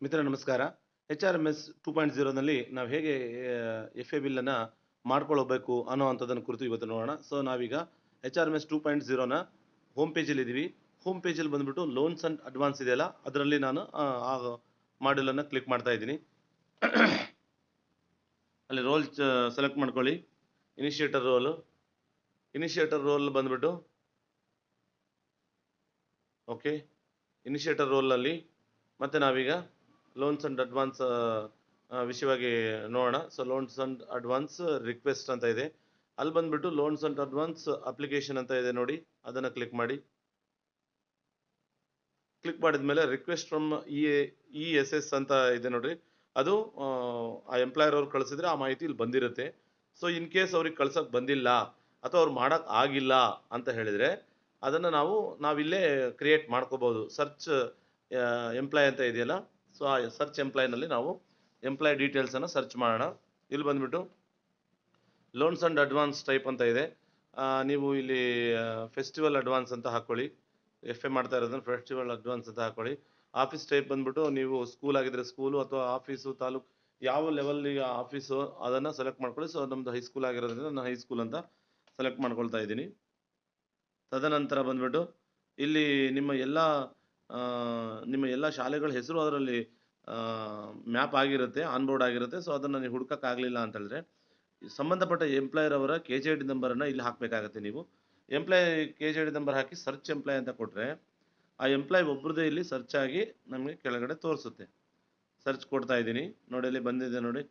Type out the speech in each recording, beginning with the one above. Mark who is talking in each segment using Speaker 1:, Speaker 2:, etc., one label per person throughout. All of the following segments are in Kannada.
Speaker 1: ಮಿತ್ರ ನಮಸ್ಕಾರ. HRMS 2.0 ನಲ್ಲಿ ನಾವು ಹೇಗೆ FA ಬಿಲ್ ಅನ್ನ ಮಾಡ್ಕೊಳ್ಳಬೇಕು ಅನ್ನೋವಂಥದ್ದನ್ನ ಕುರಿತು ಇವತ್ತು ನೋಡೋಣ. ಸೊ ನಾವೀಗ HRMS 2.0 ನ ಹೋಮ್ ಪೇಜಲ್ಲಿ ಇದೀವಿ. ಹೋಮ್ ಪೇಜಲ್ಲಿ ಬಂದ್ಬಿಟ್ಟು ಲೋನ್ಸ್ ಅಂಡ್ ಅಡ್ವಾನ್ಸ್ ಇದೆಯಲ್ಲ, ಅದರಲ್ಲಿ ನಾನು ಆ ಮಾಡ್ಯೂಲ್ ಅನ್ನ ಕ್ಲಿಕ್ ಮಾಡ್ತಾ ಇದ್ದೀನಿ. ಅಲ್ಲಿ ರೋಲ್ ಸೆಲೆಕ್ಟ್ ಮಾಡ್ಕೊಳ್ಳಿ. ಇನಿಷಿಯೇಟರ್ ರೋಲ್ ಬಂದ್ಬಿಟ್ಟು ಓಕೆ. ಇನಿಷಿಯೇಟರ್ ರೋಲಲ್ಲಿ ಮತ್ತೆ ನಾವೀಗ ಲೋನ್ಸ್ ಅಂಡ್ ಅಡ್ವಾನ್ಸ್ ವಿಷಯವಾಗಿ ನೋಡೋಣ. So loans and advance request ಅಂತ ಇದೆ. ಅಲ್ಲಿ ಬಂದ್ಬಿಟ್ಟು ಲೋನ್ಸ್ ಅಂಡ್ ಅಡ್ವಾನ್ಸ್ ಅಪ್ಲಿಕೇಶನ್ ಅಂತ ಇದೆ ನೋಡಿ, ಅದನ್ನು ಕ್ಲಿಕ್ ಮಾಡಿ. ಕ್ಲಿಕ್ ಮಾಡಿದ್ಮೇಲೆ ರಿಕ್ವೆಸ್ಟ್ ಫ್ರಮ್ ESS ಅಂತ ಇದೆ ನೋಡ್ರಿ, ಅದು ಆ ಎಂಪ್ಲಾಯರ್ ಅವ್ರು ಕಳಿಸಿದ್ರೆ ಆ ಮಾಹಿತಿ ಇಲ್ಲಿ ಬಂದಿರುತ್ತೆ. ಸೊ ಇನ್ ಕೇಸ್ ಅವ್ರಿಗೆ ಕಳ್ಸಕ್ ಬಂದಿಲ್ಲ ಅಥವಾ ಅವ್ರು ಮಾಡಕ್ ಆಗಿಲ್ಲ ಅಂತ ಹೇಳಿದ್ರೆ ಅದನ್ನು ನಾವಿಲ್ಲೇ ಕ್ರಿಯೇಟ್ ಮಾಡ್ಕೋಬಹುದು. ಸರ್ಚ್ ಎಂಪ್ಲಾಯ್ ಅಂತ ಇದೆಯಲ್ಲ, ಸೊ ಆ ಸರ್ಚ್ ಎಂಪ್ಲಾಯ್ನಲ್ಲಿ ನಾವು ಎಂಪ್ಲಾಯ್ ಡೀಟೇಲ್ಸನ್ನು ಸರ್ಚ್ ಮಾಡೋಣ. ಇಲ್ಲಿ ಬಂದ್ಬಿಟ್ಟು ಲೋನ್ಸ್ ಅಂಡ್ ಅಡ್ವಾನ್ಸ್ ಟೈಪ್ ಅಂತ ಇದೆ. ನೀವು ಇಲ್ಲಿ ಫೆಸ್ಟಿವಲ್ ಅಡ್ವಾನ್ಸ್ ಅಂತ ಹಾಕ್ಕೊಳ್ಳಿ. FA ಮಾಡ್ತಾ ಇರೋದನ್ನ ಫೆಸ್ಟಿವಲ್ ಅಡ್ವಾನ್ಸ್ ಅಂತ ಹಾಕ್ಕೊಳ್ಳಿ. ಆಫೀಸ್ ಟೈಪ್ ಬಂದ್ಬಿಟ್ಟು ನೀವು ಸ್ಕೂಲ್ ಆಗಿದ್ರೆ ಸ್ಕೂಲು ಅಥವಾ ಆಫೀಸು ತಾಲೂಕು ಯಾವ ಲೆವೆಲ್ಗೆ ಆಫೀಸು ಅದನ್ನು ಸೆಲೆಕ್ಟ್ ಮಾಡ್ಕೊಳ್ಳಿ. ಸೊ ನಮ್ಮದು ಹೈಸ್ಕೂಲ್ ಆಗಿರೋದ್ರಿಂದ ನಾನು ಹೈಸ್ಕೂಲ್ ಅಂತ ಸೆಲೆಕ್ಟ್ ಮಾಡ್ಕೊಳ್ತಾ ಇದ್ದೀನಿ. ತದನಂತರ ಬಂದ್ಬಿಟ್ಟು ಇಲ್ಲಿ ನಿಮ್ಮ ಎಲ್ಲ ಶಾಲೆಗಳ ಹೆಸರು ಅದರಲ್ಲಿ ಮ್ಯಾಪ್ ಆಗಿರುತ್ತೆ, ಆನ್ಬೋರ್ಡ್ ಆಗಿರುತ್ತೆ. ಸೊ ಅದನ್ನು ನೀವು ಹುಡುಕಕ್ಕಾಗಲಿಲ್ಲ ಅಂತ ಹೇಳಿದ್ರೆ ಸಂಬಂಧಪಟ್ಟ ಎಂಪ್ಲಾಯರ್ ಅವರ KJD ನಂಬರನ್ನು ಇಲ್ಲಿ ಹಾಕಬೇಕಾಗತ್ತೆ. ನೀವು ಎಂಪ್ಲಾಯ್ KJD ನಂಬರ್ ಹಾಕಿ ಸರ್ಚ್ ಎಂಪ್ಲಾಯ್ ಅಂತ ಕೊಟ್ಟರೆ ಆ ಎಂಪ್ಲಾಯ್ ಒಬ್ರದ್ದೇ ಇಲ್ಲಿ ಸರ್ಚ್ ಆಗಿ ನಮಗೆ ಕೆಳಗಡೆ ತೋರಿಸುತ್ತೆ. ಸರ್ಚ್ ಕೊಡ್ತಾ ಇದ್ದೀನಿ ನೋಡಿ, ಅಲ್ಲಿ ಬಂದಿದೆ ನೋಡಿ,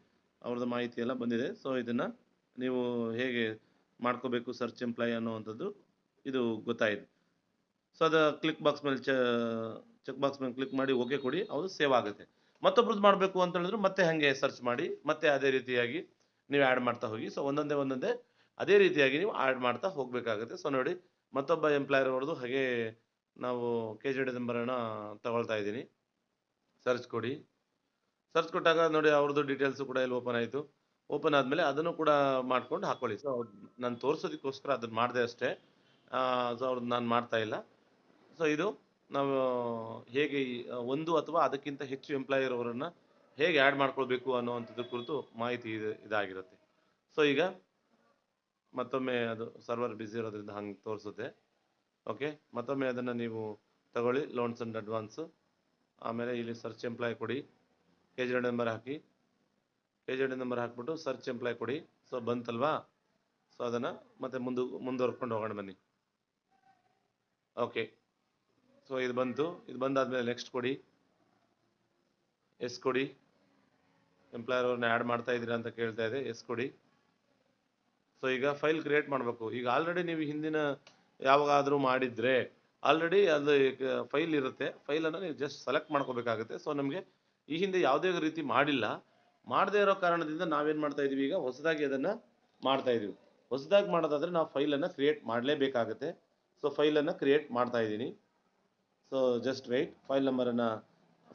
Speaker 1: ಅವ್ರದ್ದು ಮಾಹಿತಿ ಎಲ್ಲ ಬಂದಿದೆ. ಸೊ ಇದನ್ನು ನೀವು ಹೇಗೆ ಮಾಡ್ಕೋಬೇಕು ಸರ್ಚ್ ಎಂಪ್ಲಾಯ್ ಅನ್ನುವಂಥದ್ದು ಇದು ಗೊತ್ತಾಯಿತು. ಸೊ ಅದು ಚೆಕ್ ಬಾಕ್ಸ್ ಮೇಲೆ ಕ್ಲಿಕ್ ಮಾಡಿ ಓಕೆ ಕೊಡಿ, ಅದು ಸೇವ್ ಆಗುತ್ತೆ. ಮತ್ತೊಬ್ರದ್ದು ಮಾಡಬೇಕು ಅಂತ ಹೇಳಿದ್ರು ಮತ್ತೆ ಹಾಗೆ ಸರ್ಚ್ ಮಾಡಿ ಮತ್ತೆ ಅದೇ ರೀತಿಯಾಗಿ ನೀವು ಆ್ಯಡ್ ಮಾಡ್ತಾ ಹೋಗಿ. ಸೊ ಒಂದೊಂದೇ ಅದೇ ರೀತಿಯಾಗಿ ನೀವು ಆ್ಯಡ್ ಮಾಡ್ತಾ ಹೋಗಬೇಕಾಗುತ್ತೆ. ಸೊ ನೋಡಿ, ಮತ್ತೊಬ್ಬ ಎಂಪ್ಲಾಯರ್ ಅವ್ರದ್ದು ಹಾಗೆ ನಾವು KJD ನಂಬರನ್ನು ತಗೊಳ್ತಾ ಇದ್ದೀನಿ. ಸರ್ಚ್ ಕೊಡಿ. ಸರ್ಚ್ ಕೊಟ್ಟಾಗ ನೋಡಿ ಅವ್ರದ್ದು ಡೀಟೇಲ್ಸು ಕೂಡ ಇಲ್ಲಿ ಓಪನ್ ಆಯಿತು. ಓಪನ್ ಆದಮೇಲೆ ಅದನ್ನು ಕೂಡ ಮಾಡ್ಕೊಂಡು ಹಾಕ್ಕೊಳ್ಳಿ. ಸೊ ನಾನು ತೋರಿಸೋದಕ್ಕೋಸ್ಕರ ಅದನ್ನು ಮಾಡಿದೆ ಅಷ್ಟೇ. ಸೊ ಅವ್ರದ್ದು ನಾನು ಮಾಡ್ತಾ ಇಲ್ಲ. ಸೊ ಇದು ನಾವು ಹೇಗೆ ಒಂದು ಅಥವಾ ಅದಕ್ಕಿಂತ ಹೆಚ್ಚು ಎಂಪ್ಲಾಯರ್ ಅವರನ್ನು ಹೇಗೆ ಆ್ಯಡ್ ಮಾಡ್ಕೊಳ್ಬೇಕು ಅನ್ನುವಂಥದ್ದು ಕುರಿತು ಮಾಹಿತಿ ಇದಾಗಿರುತ್ತೆ. ಸೊ ಈಗ ಮತ್ತೊಮ್ಮೆ ಅದು ಸರ್ವರ್ ಬ್ಯುಸಿ ಇರೋದ್ರಿಂದ ಹಂಗೆ ತೋರಿಸುತ್ತೆ. ಓಕೆ, ಮತ್ತೊಮ್ಮೆ ಅದನ್ನು ನೀವು ತಗೊಳ್ಳಿ, ಲೋನ್ಸ್ ಅಂಡ್ ಅಡ್ವಾನ್ಸು. ಆಮೇಲೆ ಇಲ್ಲಿ ಸರ್ಚ್ ಎಂಪ್ಲಾಯ್ ಕೊಡಿ, KJD ನಂಬರ್ ಹಾಕಿ, KJD ನಂಬರ್ ಹಾಕ್ಬಿಟ್ಟು ಸರ್ಚ್ ಎಂಪ್ಲಾಯ್ ಕೊಡಿ. ಸೊ ಬಂತಲ್ವಾ? ಸೊ ಅದನ್ನು ಮತ್ತೆ ಮುಂದುವರ್ಕೊಂಡು ಹೋಗೋಣ ಬನ್ನಿ. ಓಕೆ, ಸೊ ಇದು ಬಂದಾದ್ಮೇಲೆ ನೆಕ್ಸ್ಟ್ ಕೊಡಿ, ಎಸ್ ಕೊಡಿ. ಎಂಪ್ಲಾಯರ್ ಅವ್ರನ್ನ ಆ್ಯಡ್ ಮಾಡ್ತಾ ಇದ್ದೀರಾ ಅಂತ ಕೇಳ್ತಾ ಇದೆ, ಎಸ್ ಕೊಡಿ. ಸೊ ಈಗ ಫೈಲ್ ಕ್ರಿಯೇಟ್ ಮಾಡಬೇಕು. ಈಗ ಆಲ್ರೆಡಿ ನೀವು ಹಿಂದಿನ ಯಾವಾಗಾದರೂ ಮಾಡಿದರೆ ಆಲ್ರೆಡಿ ಅದು ಫೈಲ್ ಇರುತ್ತೆ. ಫೈಲನ್ನು ನೀವು ಜಸ್ಟ್ ಸೆಲೆಕ್ಟ್ ಮಾಡ್ಕೋಬೇಕಾಗುತ್ತೆ. ಸೊ ನಮಗೆ ಈ ಹಿಂದೆ ಯಾವುದೇ ರೀತಿ ಮಾಡದೇ ಇರೋ ಕಾರಣದಿಂದ ನಾವೇನು ಮಾಡ್ತಾ ಇದ್ದೀವಿ, ಈಗ ಹೊಸದಾಗಿ ಅದನ್ನು ಮಾಡ್ತಾ ಇದ್ದೀವಿ. ಹೊಸದಾಗಿ ಮಾಡೋದಾದರೆ ನಾವು ಫೈಲನ್ನು ಕ್ರಿಯೇಟ್ ಮಾಡಲೇಬೇಕಾಗುತ್ತೆ. ಸೊ ಫೈಲನ್ನು ಕ್ರಿಯೇಟ್ ಮಾಡ್ತಾ ಇದ್ದೀನಿ. So just weight.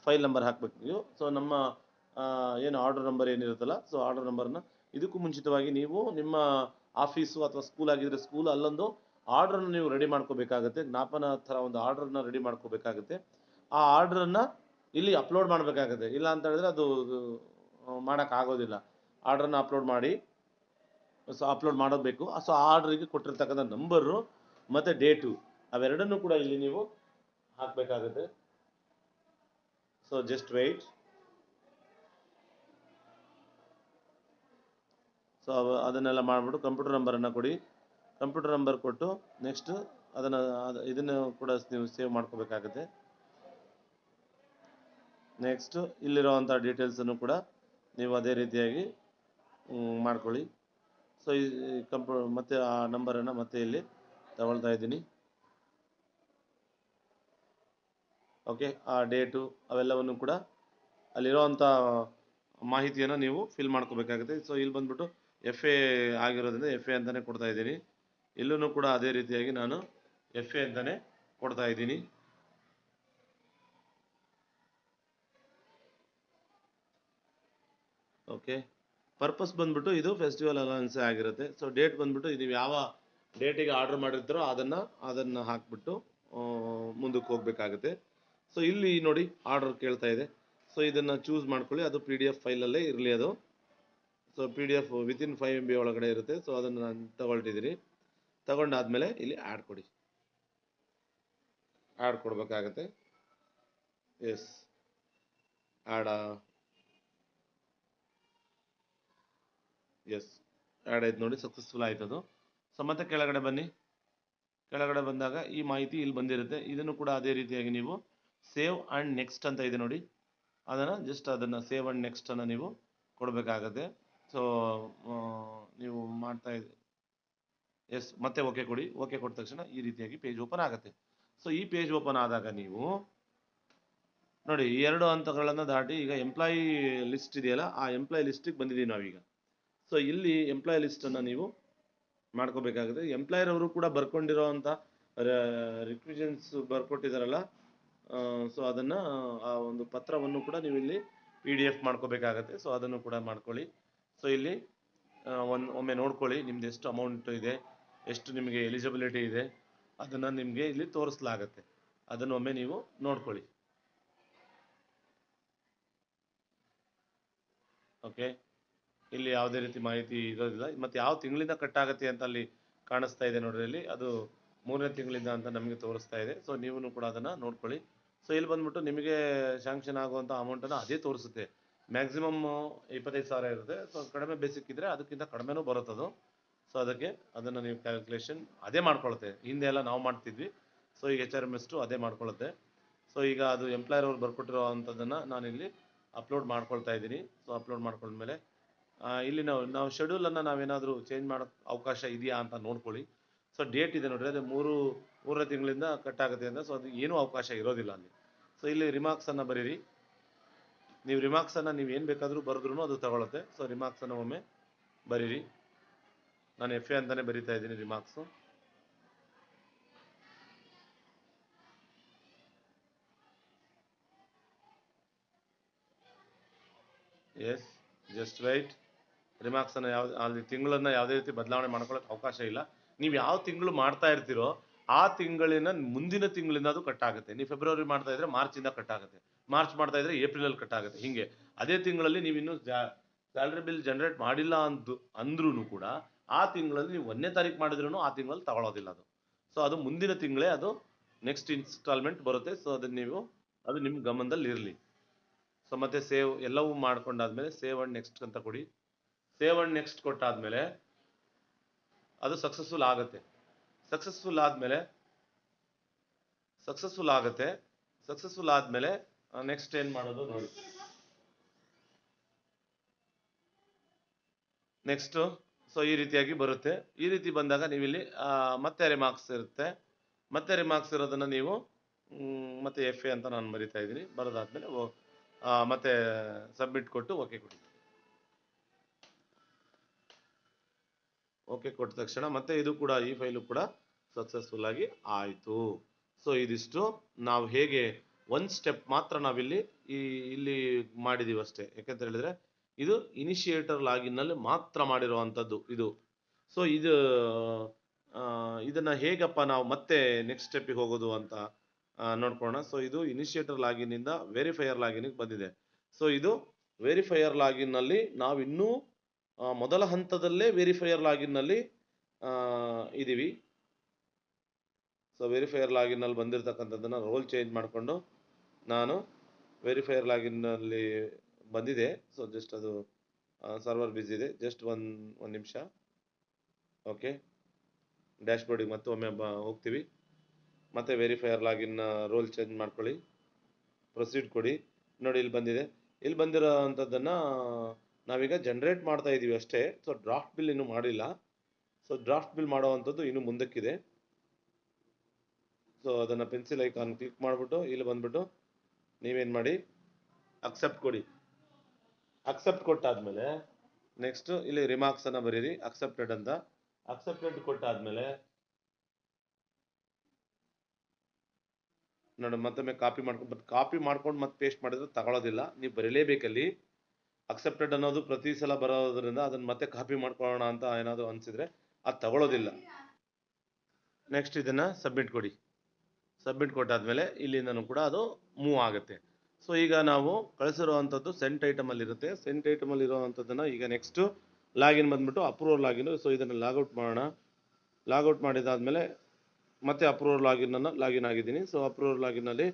Speaker 1: File number ಹಾಕಬೇಕು ನೀವು. ಸೊ ನಮ್ಮ ಏನು ಆರ್ಡರ್ ನಂಬರ್ ಏನಿರುತ್ತಲ್ಲ, ಸೊ ಆರ್ಡರ್ ನಂಬರ್ನ ಇದಕ್ಕೂ ಮುಂಚಿತವಾಗಿ ನೀವು ನಿಮ್ಮ ಆಫೀಸು ಅಥವಾ ಸ್ಕೂಲ್ ಆಗಿದ್ರೆ ಸ್ಕೂಲ್ ಅಲ್ಲೊಂದು ಆರ್ಡ್ರನ್ನು ನೀವು ರೆಡಿ ಮಾಡ್ಕೋಬೇಕಾಗುತ್ತೆ. ಜ್ಞಾಪನ ಥರ ಒಂದು ಆರ್ಡ್ರನ್ನ ರೆಡಿ ಮಾಡ್ಕೋಬೇಕಾಗುತ್ತೆ. ಆ ಆರ್ಡ್ರನ್ನು ಇಲ್ಲಿ ಅಪ್ಲೋಡ್ ಮಾಡಬೇಕಾಗುತ್ತೆ. ಇಲ್ಲ ಅಂತ ಹೇಳಿದ್ರೆ ಅದು ಮಾಡೋಕ್ಕಾಗೋದಿಲ್ಲ. ಆರ್ಡ್ರನ್ನ ಅಪ್ಲೋಡ್ ಮಾಡಿ, ಸೊ ಅಪ್ಲೋಡ್ ಮಾಡಬೇಕು. ಸೊ ಆ ಆರ್ಡ್ರಿಗೆ ಕೊಟ್ಟಿರ್ತಕ್ಕಂಥ ನಂಬರು ಮತ್ತು ಡೇಟು ಅವೆರಡನ್ನೂ ಕೂಡ ಇಲ್ಲಿ ನೀವು ಹಾಕಬೇಕಾಗುತ್ತೆ. So just weight. ಸೊ ಅದನ್ನೆಲ್ಲ ಮಾಡಿಬಿಟ್ಟು ಕಂಪ್ಯೂಟರ್ ನಂಬರನ್ನು ಕೊಡಿ. ಕಂಪ್ಯೂಟರ್ ನಂಬರ್ ಕೊಟ್ಟು ನೆಕ್ಸ್ಟ್ ಇದನ್ನು ಕೂಡ ನೀವು ಸೇವ್ ಮಾಡ್ಕೋಬೇಕಾಗುತ್ತೆ. ನೆಕ್ಸ್ಟ್ ಇಲ್ಲಿರೋವಂಥ ಡೀಟೇಲ್ಸನ್ನು ಕೂಡ ನೀವು ಅದೇ ರೀತಿಯಾಗಿ ಮಾಡ್ಕೊಳ್ಳಿ. ಸೊ ಈ ಮತ್ತೆ ಆ ನಂಬರನ್ನು ಮತ್ತೆ ಇಲ್ಲಿ ತಗೊಳ್ತಾ ಇದ್ದೀನಿ. ಓಕೆ, ಆ ಡೇಟು ಅವೆಲ್ಲವನ್ನು ಕೂಡ ಅಲ್ಲಿರೋವಂಥ ಮಾಹಿತಿಯನ್ನು ನೀವು ಫಿಲ್ ಮಾಡ್ಕೋಬೇಕಾಗುತ್ತೆ. ಸೊ ಇಲ್ಲಿ ಬಂದ್ಬಿಟ್ಟು FA ಆಗಿರೋದ್ರಿಂದ FA ಅಂತಲೇ ಕೊಡ್ತಾ ಇದ್ದೀನಿ. ಇಲ್ಲೂ ಕೂಡ ಅದೇ ರೀತಿಯಾಗಿ ನಾನು FA ಅಂತಲೇ ಕೊಡ್ತಾ ಇದ್ದೀನಿ. ಓಕೆ, ಪರ್ಪಸ್ ಬಂದ್ಬಿಟ್ಟು ಇದು ಫೆಸ್ಟಿವಲ್ ಅಲೌನ್ಸ್ ಆಗಿರುತ್ತೆ. ಸೊ ಡೇಟ್ ಬಂದ್ಬಿಟ್ಟು ನೀವು ಯಾವ ಡೇಟಿಗೆ ಆರ್ಡರ್ ಮಾಡಿರ್ತೀರೋ ಅದನ್ನು ಹಾಕ್ಬಿಟ್ಟು ಮುಂದಕ್ಕೆ ಹೋಗಬೇಕಾಗುತ್ತೆ. ಸೊ ಇಲ್ಲಿ ನೋಡಿ ಆರ್ಡರ್ ಕೇಳ್ತಾ ಇದೆ. ಸೊ ಇದನ್ನು ಚೂಸ್ ಮಾಡ್ಕೊಳ್ಳಿ, ಅದು PDF ಫೈಲಲ್ಲೇ ಇರಲಿ ಅದು. ಸೊ PDF ವಿತಿನ್ 5 MB ಒಳಗಡೆ ಇರುತ್ತೆ. ಸೊ ಅದನ್ನು ನಾನು ತಗೊಳ್ತಿದ್ದೀರಿ. ತಗೊಂಡಾದ್ಮೇಲೆ ಇಲ್ಲಿ ಆ್ಯಡ್ ಕೊಡಿ, ಆ್ಯಡ್ ಕೊಡಬೇಕಾಗತ್ತೆ. ಎಸ್, ಆ್ಯಡ್ ಎಸ್ ಆ್ಯಡ್ ಆಯ್ತು ನೋಡಿ, ಸಕ್ಸಸ್ಫುಲ್ ಆಯ್ತು ಅದು. ಸೊ ಮತ್ತೆ ಕೆಳಗಡೆ ಬನ್ನಿ. ಕೆಳಗಡೆ ಬಂದಾಗ ಈ ಮಾಹಿತಿ ಇಲ್ಲಿ ಬಂದಿರುತ್ತೆ. ಇದನ್ನು ಕೂಡ ಅದೇ ರೀತಿಯಾಗಿ ನೀವು ಸೇವ್ ಆ್ಯಂಡ್ ನೆಕ್ಸ್ಟ್ ಅಂತ ಇದೆ ನೋಡಿ, ಅದನ್ನು ಸೇವ್ ಆ್ಯಂಡ್ ನೆಕ್ಸ್ಟನ್ನು ನೀವು ಕೊಡಬೇಕಾಗತ್ತೆ. ಸೊ ನೀವು ಮಾಡ್ತಾ ಇದ್ದೀರಿ. ಎಸ್, ಮತ್ತೆ ಓಕೆ ಕೊಡಿ. ಓಕೆ ಕೊಟ್ಟ ತಕ್ಷಣ ಈ ರೀತಿಯಾಗಿ ಪೇಜ್ ಓಪನ್ ಆಗುತ್ತೆ. ಸೊ ಈ ಪೇಜ್ ಓಪನ್ ಆದಾಗ ನೀವು ನೋಡಿ, ಈ 2 ಹಂತಗಳನ್ನು ದಾಟಿ ಈಗ ಎಂಪ್ಲಾಯಿ ಲಿಸ್ಟ್ ಇದೆಯಲ್ಲ, ಆ ಎಂಪ್ಲಾಯಿ ಲಿಸ್ಟಿಗೆ ಬಂದಿದ್ದೀವಿ ನಾವೀಗ. ಸೊ ಇಲ್ಲಿ ಎಂಪ್ಲಾಯಿ ಲಿಸ್ಟನ್ನು ನೀವು ಮಾಡ್ಕೋಬೇಕಾಗುತ್ತೆ. ಎಂಪ್ಲಾಯರ್ ಅವರು ಕೂಡ ಬರ್ಕೊಂಡಿರೋ ಅಂಥ ರಿಕ್ವಿಷನ್ಸ್ ಬರ್ಕೊಟ್ಟಿದ್ದಾರಲ್ಲ, ಸೊ ಅದನ್ನು ಆ ಒಂದು ಪತ್ರವನ್ನು ಕೂಡ ನೀವು ಇಲ್ಲಿ PDF ಮಾಡ್ಕೋಬೇಕಾಗತ್ತೆ. ಸೊ ಅದನ್ನು ಕೂಡ ಮಾಡ್ಕೊಳ್ಳಿ. ಸೊ ಇಲ್ಲಿ ಒಮ್ಮೆ ನೋಡ್ಕೊಳ್ಳಿ, ನಿಮ್ದು ಎಷ್ಟು ಅಮೌಂಟ್ ಇದೆ, ಎಷ್ಟು ನಿಮಗೆ ಎಲಿಜಿಬಿಲಿಟಿ ಇದೆ, ಅದನ್ನು ನಿಮಗೆ ಇಲ್ಲಿ ತೋರಿಸಲಾಗತ್ತೆ. ಅದನ್ನು ಒಮ್ಮೆ ನೀವು ನೋಡ್ಕೊಳ್ಳಿ. ಓಕೆ, ಇಲ್ಲಿ ಯಾವುದೇ ರೀತಿ ಮಾಹಿತಿ ಇರೋದಿಲ್ಲ. ಮತ್ತು ಯಾವ ತಿಂಗಳಿಂದ ಕಟ್ಟಾಗತ್ತೆ ಅಂತ ಅಲ್ಲಿ ಕಾಣಿಸ್ತಾ ಇದೆ ನೋಡ್ರಿ, ಇಲ್ಲಿ ಅದು 3ನೇ ತಿಂಗಳಿಂದ ಅಂತ ನಮಗೆ ತೋರಿಸ್ತಾ ಇದೆ. ಸೊ ನೀವು ಕೂಡ ಅದನ್ನು ನೋಡ್ಕೊಳ್ಳಿ. ಸೊ ಇಲ್ಲಿ ಬಂದ್ಬಿಟ್ಟು ನಿಮಗೆ ಶಾಂಕ್ಷನ್ ಆಗುವಂಥ ಅಮೌಂಟನ್ನು ಅದೇ ತೋರಿಸುತ್ತೆ. ಮ್ಯಾಕ್ಸಿಮಮ್ 25,000 ಇರುತ್ತೆ. ಸೊ ಕಡಿಮೆ ಬೇಸಿಕ್ ಇದ್ದರೆ ಅದಕ್ಕಿಂತ ಕಡಿಮೆನೂ ಬರುತ್ತದು. ಸೊ ಅದನ್ನು ನೀವು ಕ್ಯಾಲ್ಕುಲೇಷನ್ ಅದೇ ಮಾಡ್ಕೊಳುತ್ತೆ. ಹಿಂದೆ ಎಲ್ಲ ನಾವು ಮಾಡ್ತಿದ್ವಿ. ಸೊ ಈಗ HRMS ಅದೇ ಮಾಡ್ಕೊಳ್ಳುತ್ತೆ. ಸೊ ಈಗ ಅದು ಎಂಪ್ಲಾಯರ್ ಅವ್ರು ಬರ್ಕೊಟ್ಟಿರೋ ಅಂಥದ್ದನ್ನು ನಾನಿಲ್ಲಿ ಅಪ್ಲೋಡ್ ಮಾಡ್ಕೊಳ್ತಾ ಇದ್ದೀನಿ. ಸೊ ಅಪ್ಲೋಡ್ ಮಾಡ್ಕೊಂಡ್ಮೇಲೆ ಇಲ್ಲಿ ನಾವು ಶೆಡ್ಯೂಲನ್ನು ನಾವೇನಾದರೂ ಚೇಂಜ್ ಮಾಡೋಕ್ಕೆ ಅವಕಾಶ ಇದೆಯಾ ಅಂತ ನೋಡ್ಕೊಳ್ಳಿ. ಸೊ ಡೇಟ್ ಇದೆ ನೋಡಿರಿ, ಅದು 3ನೇ ತಿಂಗಳಿಂದ ಕಟ್ಟಾಗುತ್ತೆ ಅಂತ. ಸೊ ಅದು ಏನೂ ಅವಕಾಶ ಇರೋದಿಲ್ಲ ಅಲ್ಲಿ. ಸೊ ಇಲ್ಲಿ ರಿಮಾರ್ಕ್ಸನ್ನು ಬರೀರಿ. ನೀವು ರಿಮಾರ್ಕ್ಸನ್ನು ನೀವು ಏನು ಬೇಕಾದರೂ ಬರೆದ್ರೂ ಅದು ತಗೊಳುತ್ತೆ. ಸೊ ರಿಮಾರ್ಕ್ಸನ್ನು ಒಮ್ಮೆ ಬರೀರಿ. ನಾನು FA ಅಂತಲೇ ಬರಿತಾ ಇದ್ದೀನಿ ರಿಮಾರ್ಕ್ಸು. Yes, just right. ರಿಮಾರ್ಕ್ಸನ್ನು ಅಲ್ಲಿ ತಿಂಗಳನ್ನು ಯಾವುದೇ ರೀತಿ ಬದಲಾವಣೆ ಮಾಡ್ಕೊಳ್ಳೋಕೆ ಅವಕಾಶ ಇಲ್ಲ. ನೀವು ಯಾವ ತಿಂಗಳು ಮಾಡ್ತಾ ಇರ್ತೀರೋ ಆ ತಿಂಗಳಿನ ಮುಂದಿನ ತಿಂಗಳಿಂದ ಅದು ಕಟ್ಟಾಗುತ್ತೆ. ನೀವು ಫೆಬ್ರವರಿ ಮಾಡ್ತಾ ಇದ್ರೆ ಮಾರ್ಚಿಂದ ಕಟ್ಟಾಗುತ್ತೆ, ಮಾರ್ಚ್ ಮಾಡ್ತಾ ಇದ್ರೆ ಏಪ್ರಿಲಲ್ಲಿ ಕಟ್ಟಾಗುತ್ತೆ. ಹೀಗೆ ಅದೇ ತಿಂಗಳಲ್ಲಿ ನೀವು ಇನ್ನೂ ಸ್ಯಾಲ್ರಿ ಬಿಲ್ ಜನರೇಟ್ ಮಾಡಿಲ್ಲ ಅಂದ್ರೂ ಕೂಡ ಆ ತಿಂಗಳಲ್ಲಿ ನೀವು 1ನೇ ತಾರೀಕು ಮಾಡಿದ್ರೂ ಆ ತಿಂಗಳಲ್ಲಿ ತಗೊಳ್ಳೋದಿಲ್ಲ ಅದು. ಸೊ ಅದು ಮುಂದಿನ ತಿಂಗಳೇ ಅದು ನೆಕ್ಸ್ಟ್ ಇನ್ಸ್ಟಾಲ್ಮೆಂಟ್ ಬರುತ್ತೆ. ಸೊ ಅದು ನಿಮ್ಮ ಗಮನದಲ್ಲಿ ಇರಲಿ. ಸೊ ಮತ್ತೆ ಸೇವ್ ಎಲ್ಲವೂ ಮಾಡ್ಕೊಂಡಾದ್ಮೇಲೆ ಸೇವ್ ಆ್ಯಂಡ್ ನೆಕ್ಸ್ಟ್ ಅಂತ ಕೊಡಿ. ಸೇವ್ ಆ್ಯಂಡ್ ನೆಕ್ಸ್ಟ್ ಕೊಟ್ಟಾದ್ಮೇಲೆ ಅದು ಸಕ್ಸಸ್ಫುಲ್ ಆಗುತ್ತೆ. ಸಕ್ಸಸ್ಫುಲ್ ಆದಮೇಲೆ ನೆಕ್ಸ್ಟ್ ಏನು ಮಾಡೋದು ನೋಡಿ. ನೆಕ್ಸ್ಟು ಸೊ ಈ ರೀತಿಯಾಗಿ ಬರುತ್ತೆ. ಈ ರೀತಿ ಬಂದಾಗ ನೀವು ಇಲ್ಲಿ ಮತ್ತೆ ರಿಮಾರ್ಕ್ಸ್ ಇರುತ್ತೆ. ಮತ್ತೆ ರಿಮಾರ್ಕ್ಸ್ ಇರೋದನ್ನು ನೀವು ಮತ್ತೆ FA ಅಂತ ನಾನು ಬರಿತಾ ಇದ್ದೀನಿ. ಬರೋದಾದ್ಮೇಲೆ ಮತ್ತೆ ಸಬ್ಮಿಟ್ ಕೊಟ್ಟು ಓಕೆ ಕೊಡಿ. ಓಕೆ ಕೊಟ್ಟ ತಕ್ಷಣ ಮತ್ತೆ ಇದು ಕೂಡ ಈ ಫೈಲು ಕೂಡ ಸಕ್ಸಸ್ಫುಲ್ ಆಗಿ ಆಯಿತು. ಸೊ ಇದಿಷ್ಟು ನಾವು ಹೇಗೆ ಒಂದು ಸ್ಟೆಪ್ ಮಾತ್ರ ನಾವಿಲ್ಲಿ ಇಲ್ಲಿ ಮಾಡಿದ್ದೀವಿ ಅಷ್ಟೇ. ಯಾಕಂತ ಹೇಳಿದ್ರೆ ಇದು ಇನಿಷಿಯೇಟರ್ ಲಾಗಿನ್ನಲ್ಲಿ ಮಾತ್ರ ಮಾಡಿರುವಂಥದ್ದು ಇದು. ಸೊ ಇದನ್ನು ಹೇಗಪ್ಪ ನಾವು ಮತ್ತೆ ನೆಕ್ಸ್ಟ್ ಸ್ಟೆಪ್ಪಿಗೆ ಹೋಗೋದು ಅಂತ ನೋಡ್ಕೊಳ್ಳೋಣ. ಸೊ ಇದು ಇನಿಷಿಯೇಟರ್ ಲಾಗಿನ್ನಿಂದ ವೆರಿಫೈಯರ್ ಲಾಗಿನ್ಗೆ ಬಂದಿದೆ. ಸೊ ಇದು ವೆರಿಫೈಯರ್ ಲಾಗಿನ್ನಲ್ಲಿ ನಾವಿನ್ನೂ ಮೊದಲ ಹಂತದಲ್ಲೇ ವೆರಿಫೈಯರ್ ಲಾಗಿನ್ನಲ್ಲಿ ಇದ್ದೀವಿ. ಸೊ ವೆರಿಫೈಯರ್ ಲಾಗಿನ್ನಲ್ಲಿ ಬಂದಿರತಕ್ಕಂಥದ್ದನ್ನು ರೋಲ್ ಚೇಂಜ್ ಮಾಡಿಕೊಂಡು ನಾನು ವೆರಿಫೈಯರ್ ಲಾಗಿನ್ನಲ್ಲಿ ಬಂದಿದೆ. ಸೊ ಜಸ್ಟ್ ಅದು ಸರ್ವರ್ ಬ್ಯುಸಿ ಇದೆ, ಜಸ್ಟ್ ಒಂದು ನಿಮಿಷ. ಓಕೆ, ಡ್ಯಾಶ್ಬೋರ್ಡಿಗೆ ಮತ್ತೆ ಒಮ್ಮೆ ಹೋಗ್ತೀವಿ. ಮತ್ತೆ ವೆರಿಫೈಯರ್ ಲಾಗಿನ್ ರೋಲ್ ಚೇಂಜ್ ಮಾಡ್ಕೊಳ್ಳಿ, ಪ್ರೊಸೀಡ್ ಕೊಡಿ. ನೋಡಿ ಇಲ್ಲಿ ಬಂದಿದೆ. ಇಲ್ಲಿ ಬಂದಿರೋ ಅಂಥದ್ದನ್ನು ನಾವೀಗ ಜನ್ರೇಟ್ ಮಾಡ್ತಾ ಇದ್ದೀವಿ ಅಷ್ಟೇ. ಸೊ ಡ್ರಾಫ್ಟ್ ಬಿಲ್ ಇನ್ನೂ ಮಾಡಿಲ್ಲ. ಸೊ ಡ್ರಾಫ್ಟ್ ಬಿಲ್ ಮಾಡೋವಂಥದ್ದು ಇನ್ನೂ ಮುಂದಕ್ಕಿದೆ. ಸೊ ಅದನ್ನು ಪೆನ್ಸಿಲ್ ಐಕಾನ್ ಕ್ಲಿಕ್ ಮಾಡಿಬಿಟ್ಟು ಇಲ್ಲಿ ಬಂದುಬಿಟ್ಟು ನೀವೇನು ಮಾಡಿ ಅಕ್ಸೆಪ್ಟ್ ಕೊಡಿ. ಅಕ್ಸೆಪ್ಟ್ ಕೊಟ್ಟಾದಮೇಲೆ ನೆಕ್ಸ್ಟು ಇಲ್ಲಿ ರಿಮಾರ್ಕ್ಸನ್ನು ಬರೀರಿ, ಅಕ್ಸೆಪ್ಟೆಡ್ ಅಂತ. ಅಕ್ಸೆಪ್ಟೆಡ್ ಕೊಟ್ಟಾದಮೇಲೆ ನೋಡಿ ಮತ್ತೊಮ್ಮೆ ಕಾಪಿ ಮಾಡ್ಕೊಂಡು ಮತ್ತೆ ಪೇಸ್ಟ್ ಮಾಡಿದ್ರೆ ತಗೊಳ್ಳೋದಿಲ್ಲ, ನೀವು ಬರೀಲೇಬೇಕಲ್ಲಿ. ಅಕ್ಸೆಪ್ಟೆಡ್ ಅನ್ನೋದು ಪ್ರತಿ ಸಲ ಬರೋದ್ರಿಂದ ಅದನ್ನು ಮತ್ತೆ ಕಾಪಿ ಮಾಡ್ಕೊಳ್ಳೋಣ ಅಂತ ಏನಾದರೂ ಅನಿಸಿದ್ರೆ ಅದು ತಗೊಳ್ಳೋದಿಲ್ಲ. ನೆಕ್ಸ್ಟ್ ಇದನ್ನು ಸಬ್ಮಿಟ್ ಕೊಡಿ. ಸಬ್ಮಿಟ್ ಕೊಟ್ಟಾದ್ಮೇಲೆ ಇಲ್ಲಿಂದನೂ ಕೂಡ ಅದು ಮೂವ್ ಆಗುತ್ತೆ. ಸೊ ಈಗ ನಾವು ಕಳಿಸಿರುವಂಥದ್ದು ಸೆಂಟ್ ಐಟಮಲ್ಲಿ ಇರುತ್ತೆ. ಸೆಂಟ್ ಐಟಮಲ್ಲಿ ಇರುವಂಥದ್ದನ್ನು ಈಗ ನೆಕ್ಸ್ಟು ಲಾಗಿನ್ ಬಂದ್ಬಿಟ್ಟು ಅಪ್ರೂವಲ್ ಲಾಗಿನ್. ಸೊ ಇದನ್ನು ಲಾಗೌಟ್ ಮಾಡೋಣ. ಲಾಗೌಟ್ ಮಾಡಿದಾದಮೇಲೆ ಮತ್ತೆ ಅಪ್ರೂವಲ್ ಲಾಗಿನ್ ಆಗಿದ್ದೀನಿ. ಸೊ ಅಪ್ರೂವಲ್ ಲಾಗಿನಲ್ಲಿ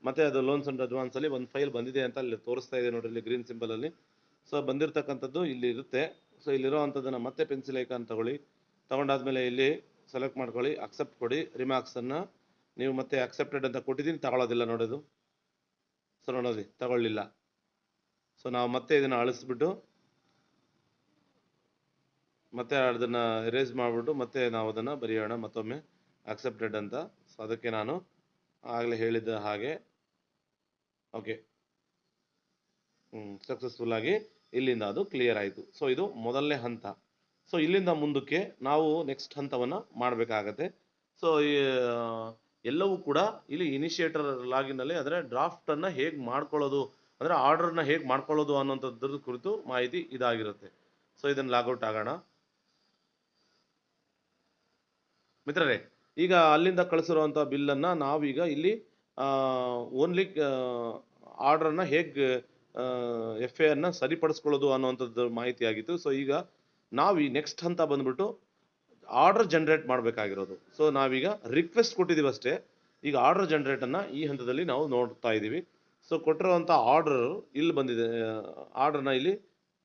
Speaker 1: ಮತ್ತೆ ಅದು ಲೋನ್ಸ್ ಅಂಡ್ ಅಡ್ವಾನ್ಸಲ್ಲಿ ಒಂದು ಫೈಲ್ ಬಂದಿದೆ ಅಂತ ಅಲ್ಲಿ ತೋರಿಸ್ತಾ ಇದೆ ನೋಡ್ರಿ, ಇಲ್ಲಿ ಗ್ರೀನ್ ಸಿಂಬಲಲ್ಲಿ. ಸೊ ಬಂದಿರತಕ್ಕಂಥದ್ದು ಇಲ್ಲಿ ಇರುತ್ತೆ. ಸೊ ಇಲ್ಲಿರೋ ಅಂಥದ್ದನ್ನು ಮತ್ತೆ ಪೆನ್ಸಿಲ್ ಐಕಾನ್ ತಗೊಳ್ಳಿ. ತೊಗೊಂಡಾದ್ಮೇಲೆ ಇಲ್ಲಿ ಸೆಲೆಕ್ಟ್ ಮಾಡ್ಕೊಳ್ಳಿ, ಅಕ್ಸೆಪ್ಟ್ ಕೊಡಿ. ರಿಮಾರ್ಕ್ಸನ್ನು ನೀವು ಮತ್ತೆ ಅಕ್ಸೆಪ್ಟೆಡ್ ಅಂತ ಕೊಟ್ಟಿದ್ದೀನಿ, ತಗೊಳ್ಳೋದಿಲ್ಲ ನೋಡೋದು. ಸೊ ನೋಡೋದು ತಗೊಳ್ಳಿಲ್ಲ. ಸೊ ನಾವು ಮತ್ತೆ ಇದನ್ನು ಅಳಿಸ್ಬಿಟ್ಟು ಮತ್ತೆ ಅದನ್ನು ಎರೇಸ್ ಮಾಡಿಬಿಟ್ಟು ಮತ್ತೆ ನಾವು ಅದನ್ನು ಬರೆಯೋಣ ಮತ್ತೊಮ್ಮೆ ಅಕ್ಸೆಪ್ಟೆಡ್ ಅಂತ. ಸೊ ಅದಕ್ಕೆ ನಾನು ಆಗಲೇ ಹೇಳಿದ್ದ ಹಾಗೆ ಓಕೆ ಸಕ್ಸಸ್ಫುಲ್ ಆಗಿ ಇಲ್ಲಿಂದ ಅದು ಕ್ಲಿಯರ್ ಆಯಿತು. ಸೊ ಇದು ಮೊದಲನೇ ಹಂತ. ಸೊ ಇಲ್ಲಿಂದ ಮುಂದಕ್ಕೆ ನಾವು ನೆಕ್ಸ್ಟ್ ಹಂತವನ್ನು ಮಾಡಬೇಕಾಗತ್ತೆ. ಸೊ ಎಲ್ಲವೂ ಕೂಡ ಇಲ್ಲಿ ಇನಿಷಿಯೇಟರ್ ಲಾಗಿನಲ್ಲಿ ಅಂದರೆ ಡ್ರಾಫ್ಟನ್ನು ಹೇಗೆ ಮಾಡ್ಕೊಳ್ಳೋದು, ಅಂದರೆ ಆರ್ಡರ್ನ ಹೇಗೆ ಮಾಡ್ಕೊಳ್ಳೋದು ಅನ್ನೋಂಥದ್ರ ಕುರಿತು ಮಾಹಿತಿ ಇದಾಗಿರುತ್ತೆ. ಸೊ ಇದನ್ನು ಲಾಗೌಟ್ ಆಗೋಣ ಮಿತ್ರರೇ. ಈಗ ಅಲ್ಲಿಂದ ಕಳಿಸಿರುವಂಥ ಬಿಲ್ಲನ್ನು ನಾವೀಗ ಇಲ್ಲಿ ಓನ್ಲಿ ಆರ್ಡ್ರನ್ನು ಹೇಗೆ FAಯನ್ನು ಸರಿಪಡಿಸ್ಕೊಳ್ಳೋದು ಅನ್ನೋವಂಥದ್ದು ಮಾಹಿತಿ ಆಗಿತ್ತು. ಸೊ ಈಗ ನಾವು ಈ ನೆಕ್ಸ್ಟ್ ಹಂತ ಬಂದ್ಬಿಟ್ಟು ಆರ್ಡರ್ ಜನ್ರೇಟ್ ಮಾಡಬೇಕಾಗಿರೋದು. ಸೊ ನಾವೀಗ ರಿಕ್ವೆಸ್ಟ್ ಕೊಟ್ಟಿದ್ದೀವಿ ಅಷ್ಟೇ. ಈಗ ಆರ್ಡರ್ ಜನ್ರೇಟನ್ನು ಈ ಹಂತದಲ್ಲಿ ನಾವು ನೋಡ್ತಾ ಇದ್ದೀವಿ. ಸೊ ಕೊಟ್ಟಿರೋವಂಥ ಆರ್ಡರ್ ಇಲ್ಲಿ ಬಂದಿದೆ. ಆರ್ಡರ್ನ ಇಲ್ಲಿ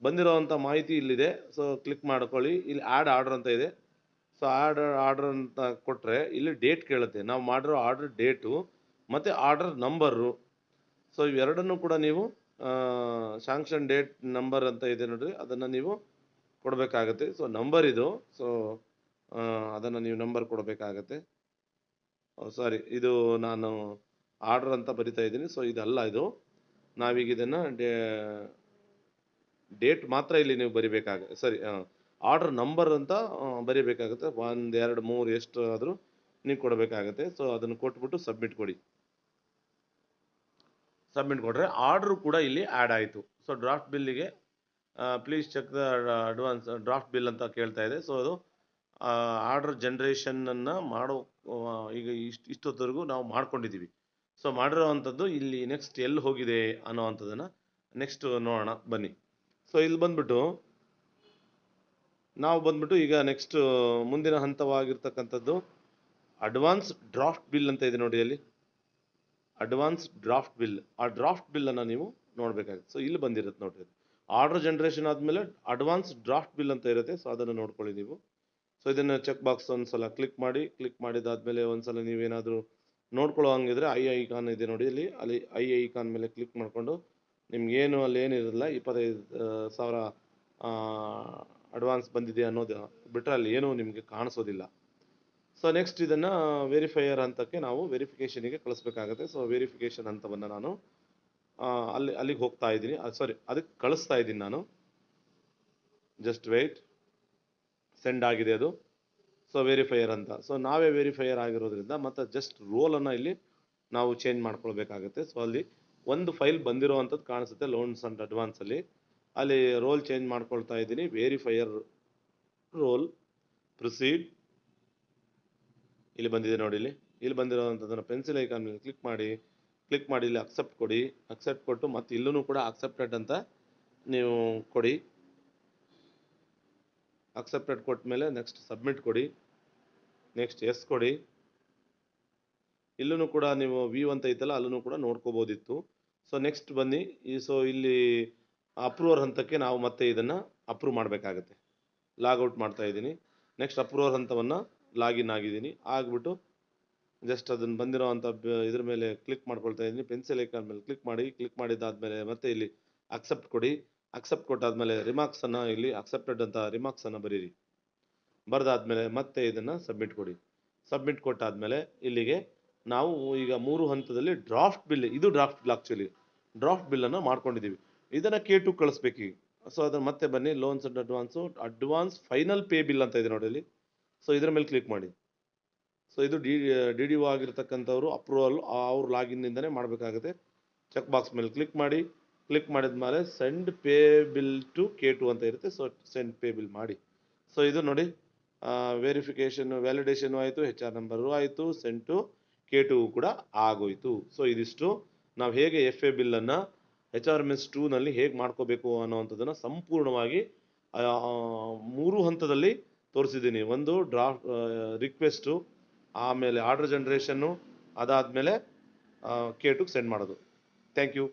Speaker 1: ಬಂದಿರೋವಂಥ ಮಾಹಿತಿ ಇಲ್ಲಿದೆ. ಸೊ ಕ್ಲಿಕ್ ಮಾಡ್ಕೊಳ್ಳಿ, ಇಲ್ಲಿ ಆ್ಯಡ್ ಆರ್ಡರ್ ಅಂತ ಇದೆ. ಸೊ ಆರ್ಡರ್ ಅಂತ ಕೊಟ್ಟರೆ ಇಲ್ಲಿ ಡೇಟ್ ಕೇಳುತ್ತೆ, ನಾವು ಮಾಡಿರೋ ಆರ್ಡರ್ ಡೇಟು ಮತ್ತು ಆರ್ಡರ್ ನಂಬರು. ಸೊ ಇವೆರಡನ್ನೂ ಕೂಡ ನೀವು ಶಾಂಕ್ಷನ್ ಡೇಟ್ ನಂಬರ್ ಅಂತ ಇದೆ ನೋಡಿರಿ, ಅದನ್ನು ನೀವು ಕೊಡಬೇಕಾಗತ್ತೆ. ಸೊ ನಂಬರ್ ಇದು. ಸೊ ಅದನ್ನು ನೀವು ನಂಬರ್ ಕೊಡಬೇಕಾಗತ್ತೆ. ಸಾರಿ, ಇದು ನಾನು ಆರ್ಡರ್ ಅಂತ ಬರಿತಾ ಇದ್ದೀನಿ. ಸೊ ಇದಲ್ಲ, ಇದು ನಾವೀಗ ಇದನ್ನು ಡೇಟ್ ಮಾತ್ರ ಇಲ್ಲಿ ನೀವು ಬರಿಬೇಕಾಗುತ್ತೆ. ಸರಿ, ಆರ್ಡರ್ ನಂಬರ್ ಅಂತ ಬರೀಬೇಕಾಗುತ್ತೆ. 1 2 3 ಎಷ್ಟು ಆದರೂ ನೀವು ಕೊಡಬೇಕಾಗತ್ತೆ. ಸೊ ಅದನ್ನು ಕೊಟ್ಬಿಟ್ಟು ಸಬ್ಮಿಟ್ ಕೊಡಿ. ಸಬ್ಮಿಟ್ ಕೊಟ್ಟರೆ ಆರ್ಡ್ರು ಕೂಡ ಇಲ್ಲಿ ಆ್ಯಡ್ ಆಯಿತು. ಸೊ ಡ್ರಾಫ್ಟ್ ಬಿಲ್ಲಿಗೆ please check the advance draft bill ಅಂತ ಕೇಳ್ತಾ ಇದೆ. ಸೊ ಅದು ಆರ್ಡರ್ ಜನ್ರೇಷನನ್ನು ಮಾಡೋ ಈಗ ಇಷ್ಟೊತ್ತವರೆಗೂ ನಾವು ಮಾಡ್ಕೊಂಡಿದ್ದೀವಿ. ಸೊ ಮಾಡಿರೋವಂಥದ್ದು ಇಲ್ಲಿ ನೆಕ್ಸ್ಟ್ ಎಲ್ಲಿ ಹೋಗಿದೆ ಅನ್ನೋ ಅಂಥದ್ದನ್ನು ನೆಕ್ಸ್ಟ್ ನೋಡೋಣ ಬನ್ನಿ. ಸೊ ಇಲ್ಲಿ ಬಂದ್ಬಿಟ್ಟು ನಾವು ಈಗ ನೆಕ್ಸ್ಟ್ ಮುಂದಿನ ಹಂತವಾಗಿರ್ತಕ್ಕಂಥದ್ದು ಅಡ್ವಾನ್ಸ್ ಡ್ರಾಫ್ಟ್ ಬಿಲ್ ಅಂತ ಇದೆ ನೋಡಿ, ಅಲ್ಲಿ ಅಡ್ವಾನ್ಸ್ ಡ್ರಾಫ್ಟ್ ಬಿಲ್. ಆ ಡ್ರಾಫ್ಟ್ ಬಿಲ್ಲನ್ನು ನೀವು ನೋಡಬೇಕಾಗುತ್ತೆ. ಸೊ ಇಲ್ಲಿ ಬಂದಿರುತ್ತೆ ನೋಡ್ರಿ, ಆರ್ಡರ್ ಜನ್ರೇಷನ್ ಆದಮೇಲೆ ಅಡ್ವಾನ್ಸ್ ಡ್ರಾಫ್ಟ್ ಬಿಲ್ ಅಂತ ಇರುತ್ತೆ. ಸೊ ಅದನ್ನು ನೋಡ್ಕೊಳ್ಳಿ ನೀವು. ಸೊ ಇದನ್ನು ಚೆಕ್ ಬಾಕ್ಸ್ ಒಂದು ಸಲ ಕ್ಲಿಕ್ ಮಾಡಿ. ಕ್ಲಿಕ್ ಮಾಡಿದಾದ್ಮೇಲೆ ಒಂದು ಸಲ ನೀವೇನಾದರೂ ನೋಡ್ಕೊಳ್ಳೋ ಹಂಗಿದ್ರೆ ಐಕಾನ್ ಇದೆ ನೋಡಿ, ಅಲ್ಲಿ ಐಕಾನ್ ಮೇಲೆ ಕ್ಲಿಕ್ ಮಾಡಿಕೊಂಡು ನಿಮ್ಗೇನು ಅಲ್ಲಿ ಏನಿರಲ್ಲ 25,000 ಅಡ್ವಾನ್ಸ್ ಬಂದಿದೆ ಅನ್ನೋದು ಬಿಟ್ಟರೆ ಅಲ್ಲಿ ಏನೂ ನಿಮಗೆ ಕಾಣಿಸೋದಿಲ್ಲ. ಸೊ ನೆಕ್ಸ್ಟ್ ಇದನ್ನು ವೆರಿಫೈಯರ್ ಹಂತಕ್ಕೆ ನಾವು ವೆರಿಫಿಕೇಷನಿಗೆ ಕಳಿಸ್ಬೇಕಾಗುತ್ತೆ. ಸೊ ವೆರಿಫಿಕೇಷನ್ ಹಂತವನ್ನು ನಾನು ಅಲ್ಲಿಗೆ ಹೋಗ್ತಾ ಇದ್ದೀನಿ. ಸಾರಿ, ಅದಕ್ಕೆ ಕಳಿಸ್ತಾ ಇದ್ದೀನಿ ನಾನು. ಜಸ್ಟ್ ವೆಯ್ಟ್, ಸೆಂಡ್ ಆಗಿದೆ ಅದು. ಸೊ ವೆರಿಫೈಯರ್ ಅಂತ. ಸೊ ನಾವೇ ವೆರಿಫೈಯರ್ ಆಗಿರೋದ್ರಿಂದ ಮತ್ತು ಜಸ್ಟ್ ರೋಲನ್ನು ಇಲ್ಲಿ ನಾವು ಚೇಂಜ್ ಮಾಡ್ಕೊಳ್ಬೇಕಾಗುತ್ತೆ. ಸೊ ಅಲ್ಲಿ ಒಂದು ಫೈಲ್ ಬಂದಿರೋ ಅಂಥದ್ದು ಕಾಣಿಸುತ್ತೆ ಲೋನ್ಸ್ ಅಂಡ್ ಅಡ್ವಾನ್ಸಲ್ಲಿ. ಅಲ್ಲಿ ರೋಲ್ ಚೇಂಜ್ ಮಾಡ್ಕೊಳ್ತಾ ಇದ್ದೀನಿ. ವೆರಿಫೈಯರ್ ರೋಲ್ ಪ್ರೊಸೀಡ್ ಇಲ್ಲಿ ಬಂದಿದೆ ನೋಡಿ. ಇಲ್ಲಿ ಬಂದಿರೋವಂಥದ್ದನ್ನು ಪೆನ್ಸಿಲ್ ಐಕಾನ್ ಮೇಲೆ ಕ್ಲಿಕ್ ಮಾಡಿ ಇಲ್ಲಿ ಅಕ್ಸೆಪ್ಟ್ ಕೊಡಿ. ಅಕ್ಸೆಪ್ಟ್ ಕೊಟ್ಟು ಮತ್ತು ಇಲ್ಲೂ ಕೂಡ ಅಕ್ಸೆಪ್ಟೆಡ್ ಅಂತ ನೀವು ಕೊಡಿ. ಅಕ್ಸೆಪ್ಟೆಡ್ ಕೊಟ್ಟ ಮೇಲೆ ನೆಕ್ಸ್ಟ್ ಸಬ್ಮಿಟ್ ಕೊಡಿ. ನೆಕ್ಸ್ಟ್ ಎಸ್ ಕೊಡಿ. ಇಲ್ಲೂ ಕೂಡ ನೀವು ವ್ಯೂ ಅಂತ ಐತಲ್ಲ, ಅಲ್ಲೂ ಕೂಡ ನೋಡ್ಕೋಬೋದಿತ್ತು. ಸೊ ನೆಕ್ಸ್ಟ್ ಬನ್ನಿ. ಸೊ ಇಲ್ಲಿ ಅಪ್ರೂವರ್ ಹಂತಕ್ಕೆ ನಾವು ಮತ್ತೆ ಇದನ್ನು ಅಪ್ರೂವ್ ಮಾಡಬೇಕಾಗತ್ತೆ. ಲಾಗೌಟ್ ಮಾಡ್ತಾ ಇದ್ದೀನಿ. ನೆಕ್ಸ್ಟ್ ಅಪ್ರೂವರ್ ಹಂತವನ್ನು ಲಾಗಿನ್ ಆಗಿದ್ದೀನಿ. ಆಗಿಬಿಟ್ಟು ಜಸ್ಟ್ ಅದನ್ನು ಬಂದಿರೋ ಅಂಥ ಇದ್ರ ಮೇಲೆ ಕ್ಲಿಕ್ ಮಾಡ್ಕೊಳ್ತಾ ಇದ್ದೀನಿ. ಪೆನ್ಸಿಲ್ ಐಕಾನ್ ಮೇಲೆ ಕ್ಲಿಕ್ ಮಾಡಿದ್ದಾದಮೇಲೆ ಮತ್ತೆ ಇಲ್ಲಿ ಅಕ್ಸೆಪ್ಟ್ ಕೊಡಿ. ಅಕ್ಸೆಪ್ಟ್ ಕೊಟ್ಟಾದಮೇಲೆ ರಿಮಾರ್ಕ್ಸನ್ನು ಇಲ್ಲಿ ಅಕ್ಸೆಪ್ಟೆಡ್ ಅಂತ ರಿಮಾರ್ಕ್ಸನ್ನು ಬರೀರಿ. ಬರೆದಾದ್ಮೇಲೆ ಮತ್ತೆ ಇದನ್ನು ಸಬ್ಮಿಟ್ ಕೊಡಿ. ಸಬ್ಮಿಟ್ ಕೊಟ್ಟಾದಮೇಲೆ ಇಲ್ಲಿಗೆ ನಾವು ಈಗ 3 ಹಂತದಲ್ಲಿ ಡ್ರಾಫ್ಟ್ ಬಿಲ್, ಇದು ಡ್ರಾಫ್ಟ್ ಬಿಲ್, ಆ್ಯಕ್ಚುಲಿ ಡ್ರಾಫ್ಟ್ ಬಿಲ್ಲನ್ನು ಮಾಡ್ಕೊಂಡಿದ್ದೀವಿ. ಇದನ್ನು K2 ಕಳಿಸ್ಬೇಕು. ಸೊ ಅದನ್ನು ಮತ್ತೆ ಬನ್ನಿ, loans and advance final pay bill ಅಂತ ಇದೆ ನೋಡಿ ಅಲ್ಲಿ. ಸೊ ಇದರ ಮೇಲೆ ಕ್ಲಿಕ್ ಮಾಡಿ. ಸೊ ಇದು DDO ಆಗಿರ್ತಕ್ಕಂಥವ್ರು ಅಪ್ರೂವಲ್ ಅವ್ರು ಲಾಗಿನ್ನಿಂದನೇ ಮಾಡಬೇಕಾಗುತ್ತೆ. ಚೆಕ್ ಬಾಕ್ಸ್ ಮೇಲೆ ಕ್ಲಿಕ್ ಮಾಡಿದ್ಮೇಲೆ send pay bill to K2 ಅಂತ ಇರುತ್ತೆ. ಸೊ ಸೆಂಡ್ ಪೇ ಬಿಲ್ ಮಾಡಿ. ಸೊ ಇದು ನೋಡಿ, ವೆರಿಫಿಕೇಷನ್ ವ್ಯಾಲಿಡೇಷನು ಆಯಿತು, HR ನಂಬರು ಆಯಿತು, ಸೆಂಡ್ ಟು K2 ಕೂಡ ಆಗೋಯಿತು. ಸೊ ಇದಿಷ್ಟು ನಾವು ಹೇಗೆ FA ಬಿಲ್ಲನ್ನು HRMS 2ನಲ್ಲಿ ಹೇಗೆ ಮಾಡ್ಕೋಬೇಕು ಅನ್ನೋವಂಥದ್ದನ್ನು ಸಂಪೂರ್ಣವಾಗಿ 3 ಹಂತದಲ್ಲಿ ತೋರಿಸಿದ್ದೀನಿ. ಒಂದು ಡ್ರಾಫ್ಟ್ ರಿಕ್ವೆಸ್ಟು, ಆಮೇಲೆ ಆರ್ಡರ್ ಜನ್ರೇಷನ್ನು, ಅದಾದಮೇಲೆ K2ಗೆ ಸೆಂಡ್ ಮಾಡೋದು. Thank you.